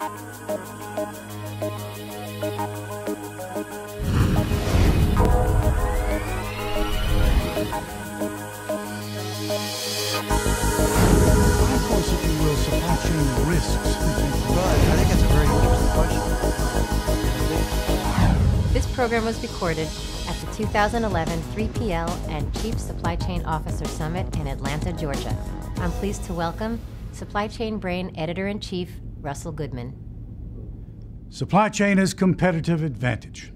Supply chain risks. Right, I think that's a very interesting question. This program was recorded at the 2011 3PL and Chief Supply Chain Officer Summit in Atlanta, Georgia. I'm pleased to welcome Supply Chain Brain Editor-in-Chief Russell Goodman. Supply chain is competitive advantage.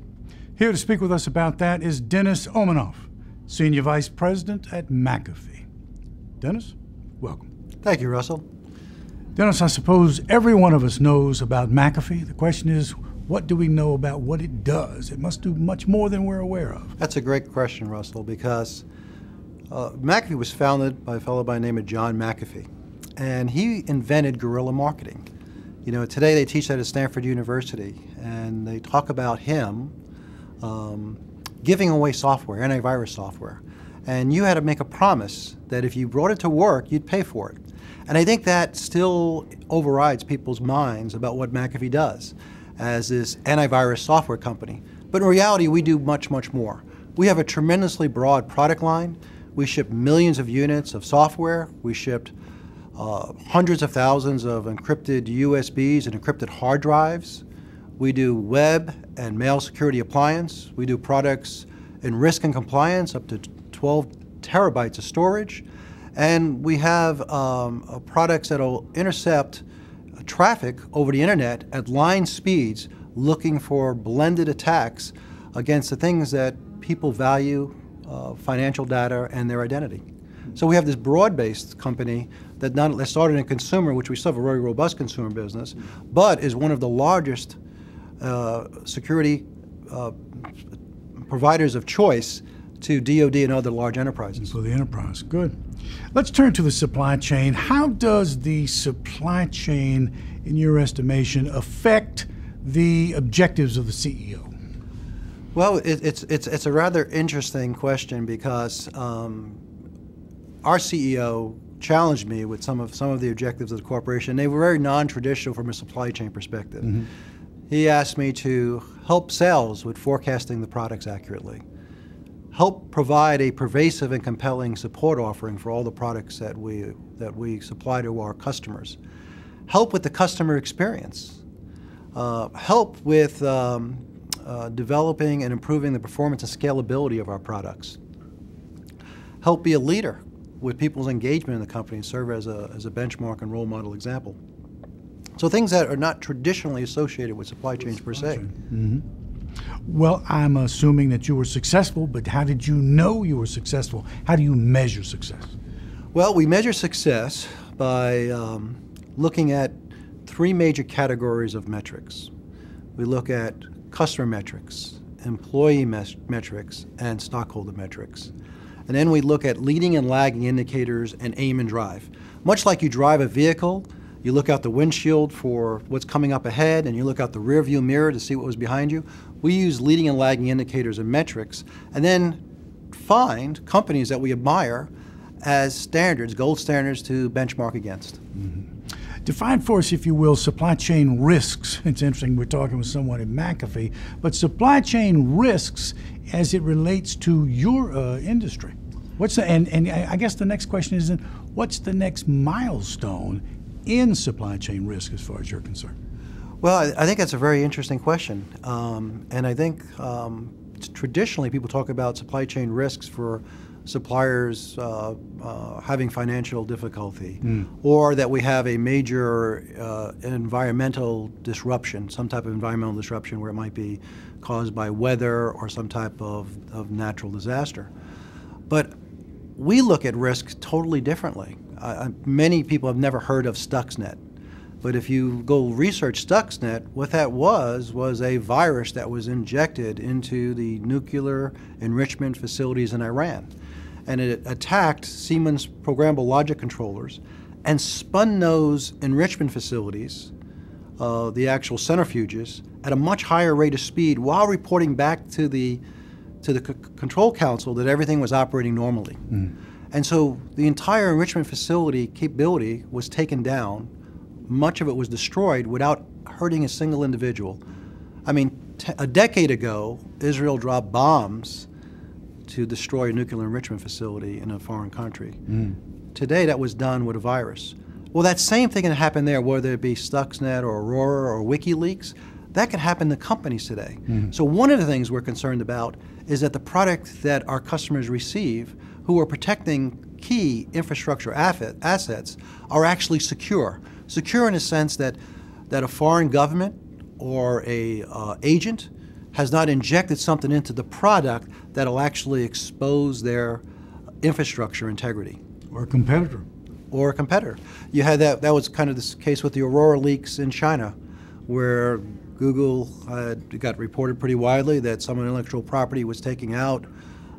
Here to speak with us about that is Dennis Omanoff, Senior Vice President at McAfee. Dennis, welcome. Thank you, Russell. Dennis, I suppose every one of us knows about McAfee. The question is, what do we know about what it does? It must do much more than we're aware of. That's a great question, Russell, because McAfee was founded by a fellow by the name of John McAfee, and he invented guerrilla marketing. You know, today they teach that at Stanford University, and they talk about him giving away software, antivirus software, and you had to make a promise that if you brought it to work, you'd pay for it. And I think that still overrides people's minds about what McAfee does as this antivirus software company. But in reality, we do much, much more. We have a tremendously broad product line. We ship millions of units of software. We shipped hundreds of thousands of encrypted USBs and encrypted hard drives. We do web and mail security appliance. We do products in risk and compliance up to 12 terabytes of storage. And we have products that will intercept traffic over the internet at line speeds, looking for blended attacks against the things that people value, financial data and their identity. So we have this broad-based company that not only started in consumer, which we still have a very robust consumer business, but is one of the largest security providers of choice to DoD and other large enterprises. For the enterprise, good. Let's turn to the supply chain. How does the supply chain, in your estimation, affect the objectives of the CEO? Well, it's a rather interesting question because our CEO challenged me with some of the objectives of the corporation. They were very non-traditional from a supply chain perspective. Mm-hmm. He asked me to help sales with forecasting the products accurately, help provide a pervasive and compelling support offering for all the products that we supply to our customers, help with the customer experience, help with developing and improving the performance and scalability of our products, help be a leader with people's engagement in the company and serve as a benchmark and role model example. So things that are not traditionally associated with supply chains per se. Mm-hmm. Well, I'm assuming that you were successful, but how did you know you were successful? How do you measure success? Well, we measure success by looking at three major categories of metrics. We look at customer metrics, employee metrics, and stockholder metrics. And then we look at leading and lagging indicators and aim and drive. Much like you drive a vehicle, you look out the windshield for what's coming up ahead, and you look out the rear view mirror to see what was behind you. We use leading and lagging indicators and metrics, and then find companies that we admire as standards, gold standards to benchmark against. Mm-hmm. Define for us, if you will, supply chain risks. It's interesting, we're talking with someone at McAfee, but supply chain risks as it relates to your industry. And I guess the next question is, what's the next milestone in supply chain risk as far as you're concerned? Well, I think that's a very interesting question. And I think traditionally people talk about supply chain risks for suppliers having financial difficulty, or that we have a major environmental disruption, some type of environmental disruption where it might be caused by weather or some type of natural disaster. But we look at risk totally differently. Many people have never heard of Stuxnet. But if you go research Stuxnet, what that was a virus that was injected into the nuclear enrichment facilities in Iran. And it attacked Siemens programmable logic controllers and spun those enrichment facilities, the actual centrifuges, at a much higher rate of speed while reporting back to the control council that everything was operating normally. And so the entire enrichment facility capability was taken down. Much of it was destroyed without hurting a single individual. I mean, a decade ago, Israel dropped bombs to destroy a nuclear enrichment facility in a foreign country. Today, that was done with a virus. Well, that same thing can happen there, whether it be Stuxnet or Aurora or WikiLeaks. That could happen to companies today. So one of the things we're concerned about is that the product that our customers receive, who are protecting key infrastructure assets, are actually secure. Secure in the sense that a foreign government or a agent has not injected something into the product that'll actually expose their infrastructure integrity. Or a competitor. Or a competitor. You had that was kind of the case with the Aurora leaks in China, where Google got reported pretty widely that some intellectual property was taken out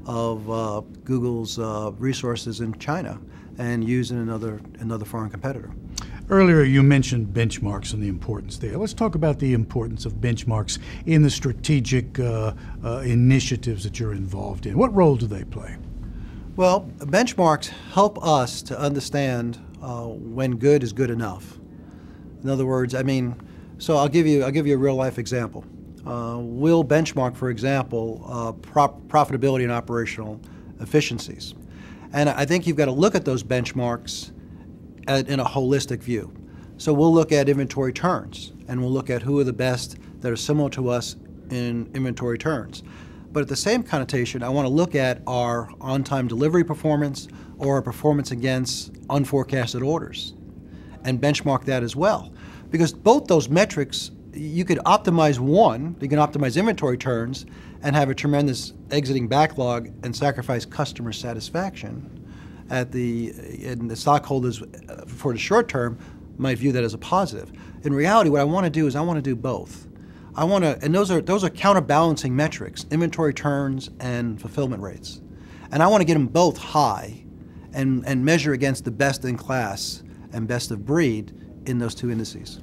of Google's resources in China and used in another foreign competitor. Earlier you mentioned benchmarks and the importance there. Let's talk about the importance of benchmarks in the strategic initiatives that you're involved in. What role do they play? Well, benchmarks help us to understand when good is good enough. In other words, I mean, so I'll give you a real life example. We'll benchmark, for example, profitability and operational efficiencies. And I think you've got to look at those benchmarks in a holistic view. So we'll look at inventory turns, and we'll look at who are the best that are similar to us in inventory turns. But at the same connotation, I want to look at our on-time delivery performance or our performance against unforecasted orders and benchmark that as well. Because both those metrics, you could optimize one, you can optimize inventory turns and have a tremendous exiting backlog and sacrifice customer satisfaction. And the stockholders, for the short term, might view that as a positive. In reality, what I want to do is I want to do both. And those are counterbalancing metrics, inventory turns and fulfillment rates. And I want to get them both high and measure against the best in class and best of breed in those two indices.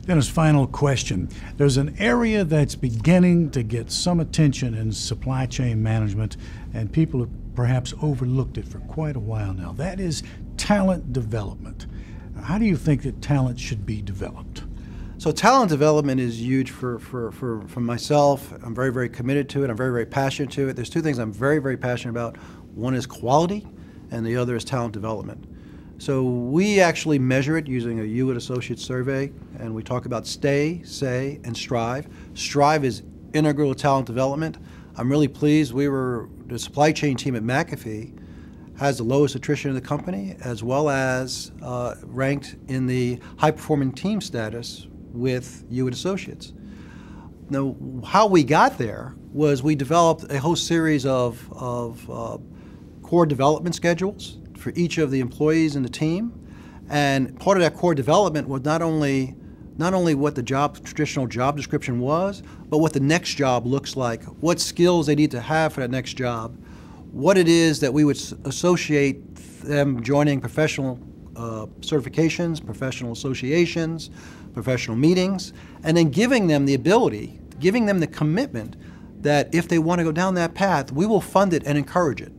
Dennis, final question. There's an area that's beginning to get some attention in supply chain management, and people have perhaps overlooked it for quite a while now. That is talent development. How do you think that talent should be developed? So talent development is huge for myself. I'm very, very committed to it. I'm very, very passionate to it. There's two things I'm very, very passionate about. One is quality, and the other is talent development. So we actually measure it using a Hewitt Associates survey, and we talk about stay, say, and strive. Strive is integral to talent development. I'm really pleased the supply chain team at McAfee has the lowest attrition in the company, as well as ranked in the high-performing team status with Hewitt Associates. Now, how we got there was we developed a whole series of core development schedules for each of the employees in the team, and part of that core development was not only what the traditional job description was, but what the next job looks like, what skills they need to have for that next job, what it is that we would associate them joining professional certifications, professional associations, professional meetings, and then giving them the ability, giving them the commitment that if they want to go down that path, we will fund it and encourage it.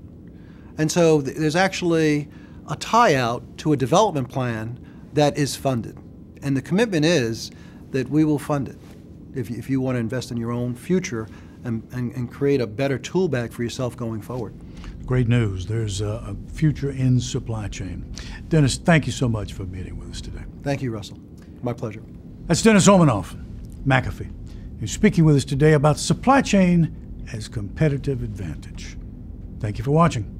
And so there's actually a tie-out to a development plan that is funded. And the commitment is that we will fund it if you want to invest in your own future and create a better tool bag for yourself going forward. Great news. There's a future in supply chain. Dennis, thank you so much for meeting with us today. Thank you, Russell. My pleasure. That's Dennis Omanoff, McAfee. He's speaking with us today about supply chain as competitive advantage. Thank you for watching.